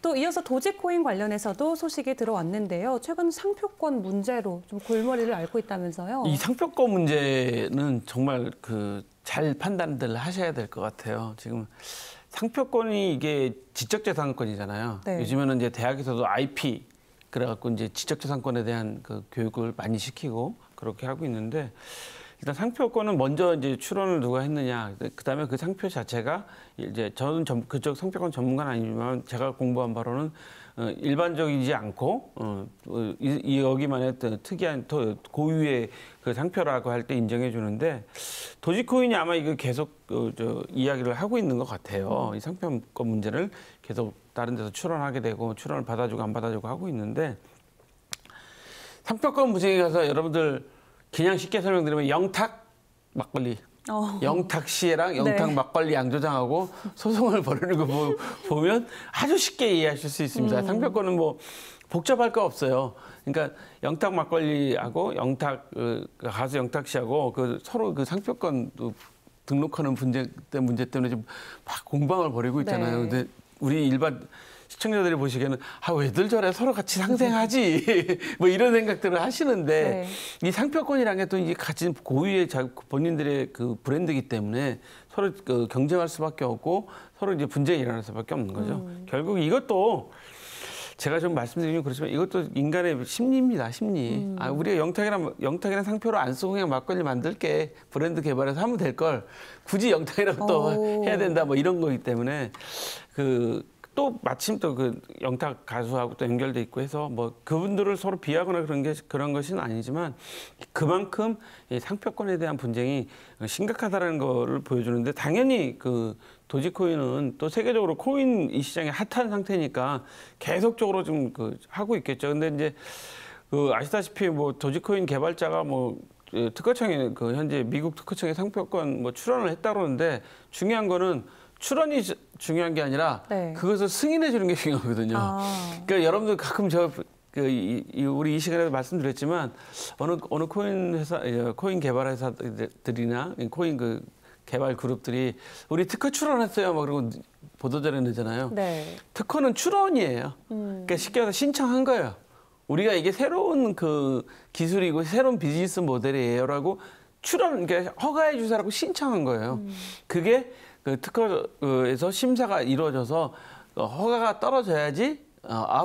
또 이어서 도지코인 관련해서도 소식이 들어왔는데요. 최근 상표권 문제로 좀 골머리를 앓고 있다면서요. 이 상표권 문제는 정말 잘 판단들 하셔야 될 것 같아요. 지금 상표권이 이게 지적재산권이잖아요. 네. 요즘에는 이제 대학에서도 IP 그래갖고 이제 지적재산권에 대한 교육을 많이 시키고 그렇게 하고 있는데 일단 상표권은 먼저 이제 출원을 누가 했느냐. 그다음에 그 상표 자체가 이제 저는 그쪽 상표권 전문가는 아니지만 제가 공부한 바로는 일반적이지 않고 여기만의 특이한 고유의 그 상표라고 할 때 인정해 주는데 도지코인이 아마 이거 계속 이야기를 하고 있는 것 같아요. 이 상표권 문제를 계속 다른 데서 출원하게 되고 출원을 받아주고 안 받아주고 하고 있는데 상표권 문제에 가서 여러분들 그냥 쉽게 설명드리면 영탁 막걸리, 영탁 씨랑 영탁 네. 막걸리 양조장하고 소송을 벌이는 거 보면 아주 쉽게 이해하실 수 있습니다. 상표권은 뭐 복잡할 거 없어요. 그러니까 영탁 막걸리하고 영탁 가수 영탁 씨하고 서로 그 상표권 등록하는 문제 때문에 지금 막 공방을 벌이고 있잖아요. 네. 근데 우리 일반 시청자들이 보시기에는 왜들 저래 서로 같이 상생하지 뭐 이런 생각들을 하시는데 네. 이 상표권이라는 게 또 이게 가진 고유의 본인들의 그 브랜드이기 때문에 서로 경쟁할 수밖에 없고 서로 이제 분쟁이 일어날 수밖에 없는 거죠. 결국 이것도 제가 좀 말씀드리면 그렇지만 이것도 인간의 심리입니다. 심리. 우리가 영탁이라는 상표로 안 쓰고 그냥 막걸리 만들게 브랜드 개발해서 하면 될 걸 굳이 영탁이라고 또 해야 된다 뭐 이런 거기 때문에 또 마침 또 영탁 가수하고 또 연결돼 있고 해서 뭐 그분들을 서로 비하거나 그런 것은 아니지만 그만큼 이 상표권에 대한 분쟁이 심각하다는 거를 보여주는데 당연히 도지코인은 또 세계적으로 코인 이 시장이 핫한 상태니까 계속적으로 좀 하고 있겠죠. 근데 이제 아시다시피 뭐 도지코인 개발자가 뭐 특허청에 현재 미국 특허청에 상표권 뭐 출원을 했다 그러는데 중요한 거는 출원이 중요한 게 아니라 네. 그것을 승인해 주는 게 중요하거든요. 그러니까 여러분들 가끔 우리 이 시간에도 말씀드렸지만 어느 코인 회사, 코인 개발 회사들이나 코인 개발 그룹들이 우리 특허 출원했어요. 막 그러고 보도자료 내잖아요. 네. 특허는 출원이에요. 그러니까 쉽게 말해서 신청한 거예요. 우리가 이게 새로운 기술이고 새로운 비즈니스 모델이에요라고 그러니까 허가해 주세요라고 신청한 거예요. 그게 특허에서 심사가 이루어져서 허가가 떨어져야지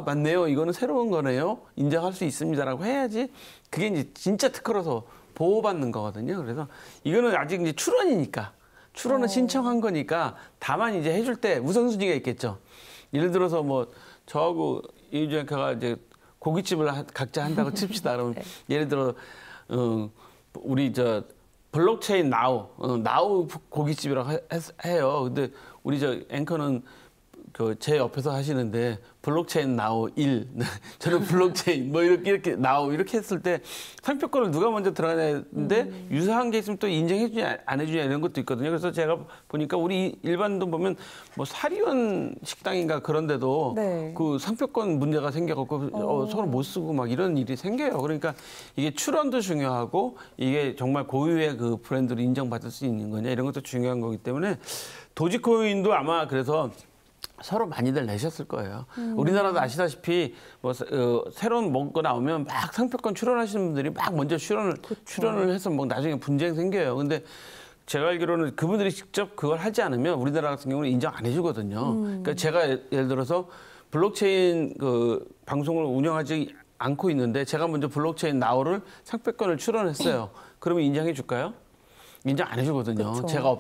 맞네요. 이거는 새로운 거네요. 인정할 수 있습니다라고 해야지 그게 이제 진짜 특허로서 보호받는 거거든요. 그래서 이거는 아직 이제 출원이니까 출원은 신청한 거니까 다만 이제 해줄 때 우선순위가 있겠죠. 예를 들어서 뭐 저하고 이유정카가 이제 고깃집을 각자 한다고 칩시다. 그러면 네. 예를 들어 우리 블록체인 나우 고깃집이라고 해요. 근데 우리 앵커는 제 옆에서 하시는데 블록체인 나우 1, 저는 블록체인 뭐 이렇게 나우 이렇게 했을 때 상표권을 누가 먼저 들어가는데 유사한 게 있으면 또 인정해 주냐 안 해주냐 이런 것도 있거든요. 그래서 제가 보니까 우리 일반도 보면 뭐 사리원 식당인가 그런데도 네. 상표권 문제가 생겨갖고 서로 못 쓰고 막 이런 일이 생겨요. 그러니까 이게 출원도 중요하고 이게 정말 고유의 브랜드로 인정받을 수 있는 거냐 이런 것도 중요한 거기 때문에 도지코인도 아마 그래서 서로 많이들 내셨을 거예요. 우리나라도 아시다시피 뭐 새로운 뭔가 나오면 막 상표권 출원하시는 분들이 막 먼저 출원을 해서 뭐 나중에 분쟁 생겨요. 근데 제가 알기로는 그분들이 직접 그걸 하지 않으면 우리나라 같은 경우는 인정 안 해주거든요. 그러니까 제가 예를 들어서 블록체인 방송을 운영하지 않고 있는데 제가 먼저 블록체인 나우를 상표권을 출원했어요. 그러면 인정해 줄까요? 인정 안 해주거든요. 그쵸. 제가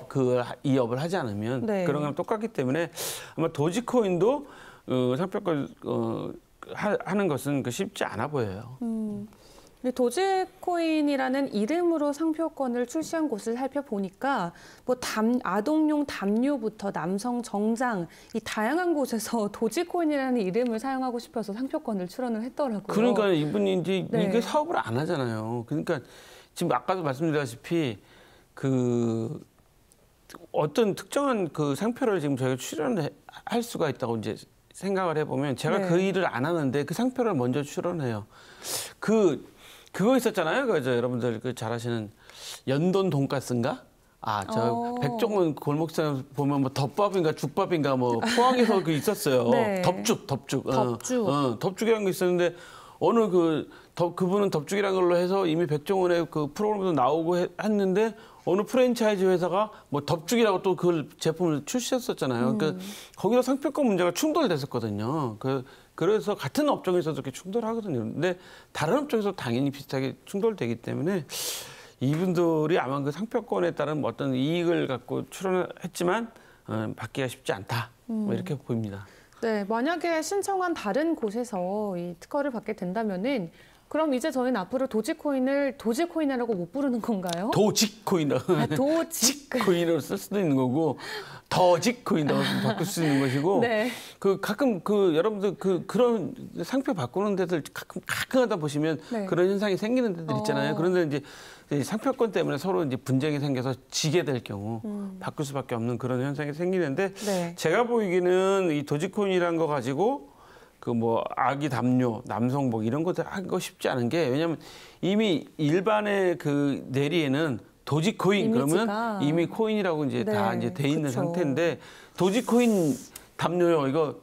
이 업을 하지 않으면 네. 그런 거랑 똑같기 때문에 아마 도지코인도 상표권 하는 것은 쉽지 않아 보여요. 도지코인이라는 이름으로 상표권을 출시한 곳을 살펴보니까 뭐 아동용 담요부터 남성 정장 이 다양한 곳에서 도지코인이라는 이름을 사용하고 싶어서 상표권을 출원을 했더라고요. 그러니까 이분이 이제 네. 이게 사업을 안 하잖아요. 그러니까 지금 아까도 말씀드렸다시피 어떤 특정한 상표를 지금 저희가 출원할 수가 있다고 이제 생각을 해보면 제가 네. 그 일을 안 하는데 그 상표를 먼저 출원해요. 그거 있었잖아요. 여러분들 잘 아시는 연돈 돈가스인가? 백종원 골목상 보면 뭐 덮밥인가 죽밥인가 뭐 포항에서 그 있었어요. 네. 덮죽. 덮죽이라는 게 있었는데 어느 그분은 덮죽이라는 걸로 해서 이미 백종원의 그 프로그램도 나오고 했는데 어느 프랜차이즈 회사가 뭐 덮죽이라고 또 그 제품을 출시했었잖아요. 그러니까 거기서 상표권 문제가 충돌됐었거든요. 그래서 같은 업종에서도 이렇게 충돌하거든요. 근데 다른 업종에서 당연히 비슷하게 충돌되기 때문에 이분들이 아마 그 상표권에 따른 어떤 이익을 갖고 출원했지만 받기가 쉽지 않다. 뭐 이렇게 보입니다. 네, 만약에 신청한 다른 곳에서 이 특허를 받게 된다면은 그럼 이제 저희는 앞으로 도지코인을 도지코인이라고 못 부르는 건가요? 도지코인이라고. 도지코인으로 쓸 수도 있는 거고 더지코인이라고 바꿀 수 있는 것이고. 네. 가끔 여러분들 그런 상표 바꾸는 데들 가끔가다 보시면 네. 그런 현상이 생기는 데들 있잖아요. 그런데 이제 상표권 때문에 서로 이제 분쟁이 생겨서 지게 될 경우 바꿀 수밖에 없는 그런 현상이 생기는데 네. 제가 보이기는 이 도지코인이라는 거 가지고 그 뭐 아기 담요, 남성복 이런 것들 하기 쉽지 않은 게 왜냐하면 이미 일반의 그 내리에는 도지코인 이미지가. 그러면 이미 코인이라고 이제 네, 다 이제 돼 있는 그쵸. 상태인데 도지코인 담요요 이거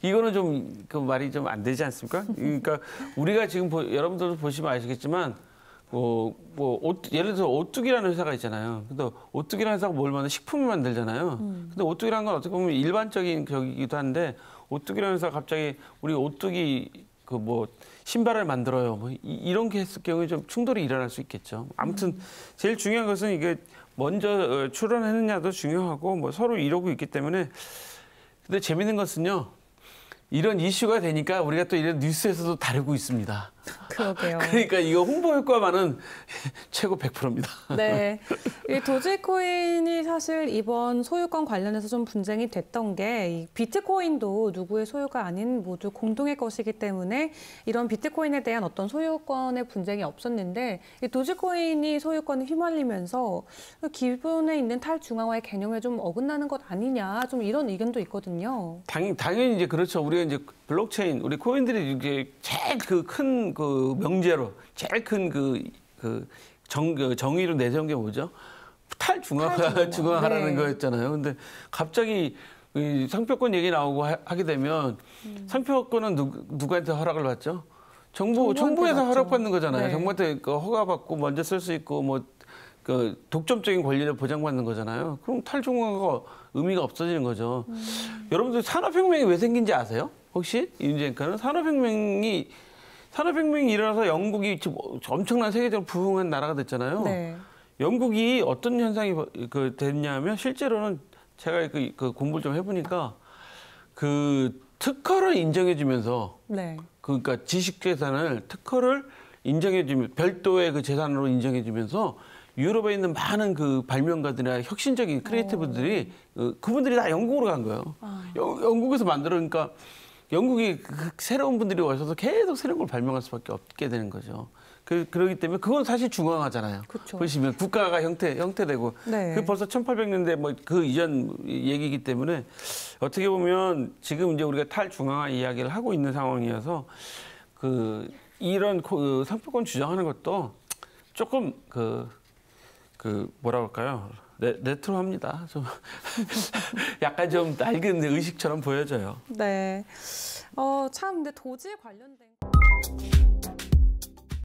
이거는 좀 그 말이 좀 안 되지 않습니까? 그러니까 우리가 지금 여러분들도 보시면 아시겠지만 예를 들어서 오뚜기라는 회사가 있잖아요. 근데 오뚜기라는 회사가 뭘 만든 식품을 만들잖아요. 근데 오뚜기라는 건 어떻게 보면 일반적인 격이기도 한데 오뚜기라는 회사가 갑자기 우리 오뚜기 그 뭐 신발을 만들어요. 뭐 이런 게 했을 경우에 좀 충돌이 일어날 수 있겠죠. 아무튼 제일 중요한 것은 이게 먼저 출원했느냐도 중요하고 뭐 서로 이러고 있기 때문에 근데 재밌는 것은요. 이런 이슈가 되니까 우리가 또 이런 뉴스에서도 다루고 있습니다. 그러게요. 그러니까 이거 홍보 효과만은 최고 100%입니다. 네. 이 도지코인이 사실 이번 소유권 관련해서 좀 분쟁이 됐던 게 이 비트코인도 누구의 소유가 아닌 모두 공동의 것이기 때문에 이런 비트코인에 대한 어떤 소유권의 분쟁이 없었는데 이 도지코인이 소유권에 휘말리면서 기존에 있는 탈중앙화의 개념에 좀 어긋나는 것 아니냐 좀 이런 의견도 있거든요. 당연히 이제 그렇죠. 우리가 이제 블록체인, 우리 코인들이 이제 제일 큰 그 명제로 제일 큰 정의로 내세운 게 뭐죠? 탈중앙화라는 네. 거였잖아요. 근데 갑자기 이 상표권 얘기 나오고 하게 되면 상표권은 누구한테 허락을 받죠? 정부에서 허락받는 거잖아요. 네. 정부한테 허가받고 먼저 쓸 수 있고 뭐 그 독점적인 권리를 보장받는 거잖아요. 그럼 탈중앙화가 의미가 없어지는 거죠. 여러분들 산업혁명이 왜 생긴지 아세요? 혹시 윤재앵커는 산업혁명이 일어나서 영국이 엄청난 세계적으로 부흥한 나라가 됐잖아요. 네. 영국이 어떤 현상이 됐냐면 실제로는 제가 그 공부를 좀 해보니까 그 특허를 인정해주면서 네. 그러니까 지식재산을 특허를 인정해주면 별도의 그 재산으로 인정해주면서 유럽에 있는 많은 그 발명가들이나 혁신적인 크리에이티브들이 그분들이 다 영국으로 간 거예요. 영국에서 만들으니까 영국이 새로운 분들이 오셔서 계속 새로운 걸 발명할 수밖에 없게 되는 거죠. 그렇기 때문에 그건 사실 중앙화잖아요. 그쵸. 보시면 국가가 형태되고 네. 그 벌써 1800년대 뭐 그 이전 얘기이기 때문에 어떻게 보면 지금 이제 우리가 탈중앙화 이야기를 하고 있는 상황이어서 이런 상표권 주장하는 것도 조금 뭐라 그럴까요? 레트로합니다. 좀 약간 좀 낡은 의식처럼 보여져요. 네. 참 근데 도지에 관련된